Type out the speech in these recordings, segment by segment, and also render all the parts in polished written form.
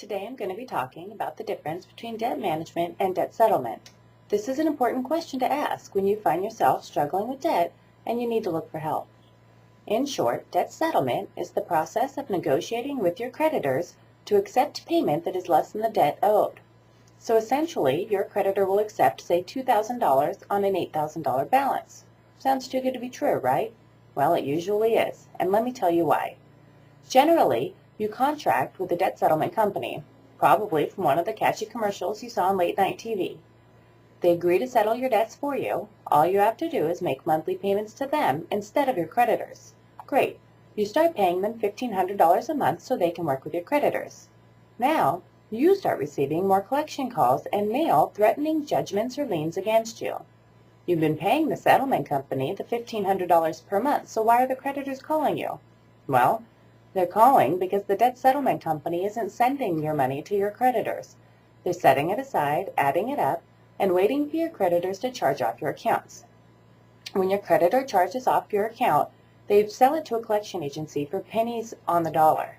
Today I'm going to be talking about the difference between debt management and debt settlement. This is an important question to ask when you find yourself struggling with debt and you need to look for help. In short, debt settlement is the process of negotiating with your creditors to accept payment that is less than the debt owed. So essentially, your creditor will accept, say, $2,000 on an $8,000 balance. Sounds too good to be true, right? Well, it usually is, and let me tell you why. Generally, you contract with a debt settlement company, probably from one of the catchy commercials you saw on late night TV. They agree to settle your debts for you. All you have to do is make monthly payments to them instead of your creditors. Great. You start paying them $1,500 a month so they can work with your creditors. Now, you start receiving more collection calls and mail threatening judgments or liens against you. You've been paying the settlement company the $1,500 per month, so why are the creditors calling you? Well, they're calling because the debt settlement company isn't sending your money to your creditors. They're setting it aside, adding it up, and waiting for your creditors to charge off your accounts. When your creditor charges off your account, they sell it to a collection agency for pennies on the dollar.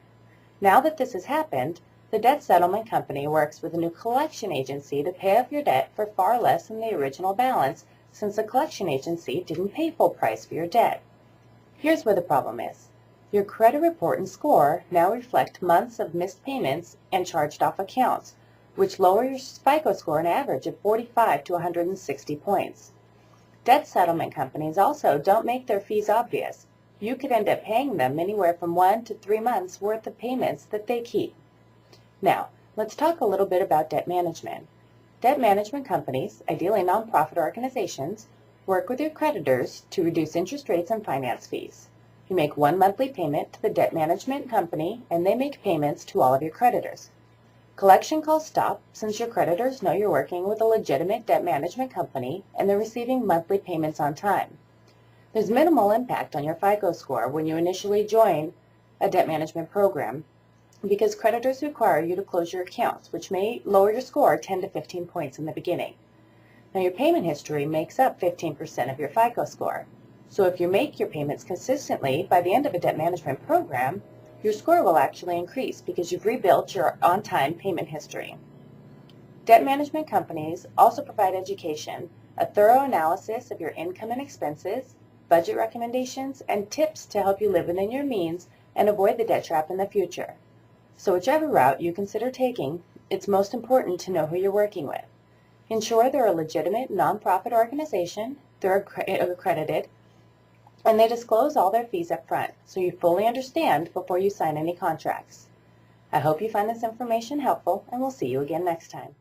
Now that this has happened, the debt settlement company works with a new collection agency to pay off your debt for far less than the original balance, since the collection agency didn't pay full price for your debt. Here's where the problem is. Your credit report and score now reflect months of missed payments and charged off accounts, which lower your FICO score an average of 45 to 160 points. Debt settlement companies also don't make their fees obvious. You could end up paying them anywhere from 1 to 3 months worth of payments that they keep. Now, let's talk a little bit about debt management. Debt management companies, ideally nonprofit organizations, work with your creditors to reduce interest rates and finance fees. You make one monthly payment to the debt management company, and they make payments to all of your creditors. Collection calls stop since your creditors know you're working with a legitimate debt management company and they're receiving monthly payments on time. There's minimal impact on your FICO score when you initially join a debt management program because creditors require you to close your accounts, which may lower your score 10 to 15 points in the beginning. Now, your payment history makes up 15% of your FICO score. So if you make your payments consistently, by the end of a debt management program, your score will actually increase because you've rebuilt your on-time payment history. Debt management companies also provide education, a thorough analysis of your income and expenses, budget recommendations, and tips to help you live within your means and avoid the debt trap in the future. So whichever route you consider taking, it's most important to know who you're working with. Ensure they're a legitimate nonprofit organization, they're accredited, and they disclose all their fees up front, so you fully understand before you sign any contracts. I hope you find this information helpful, and we'll see you again next time.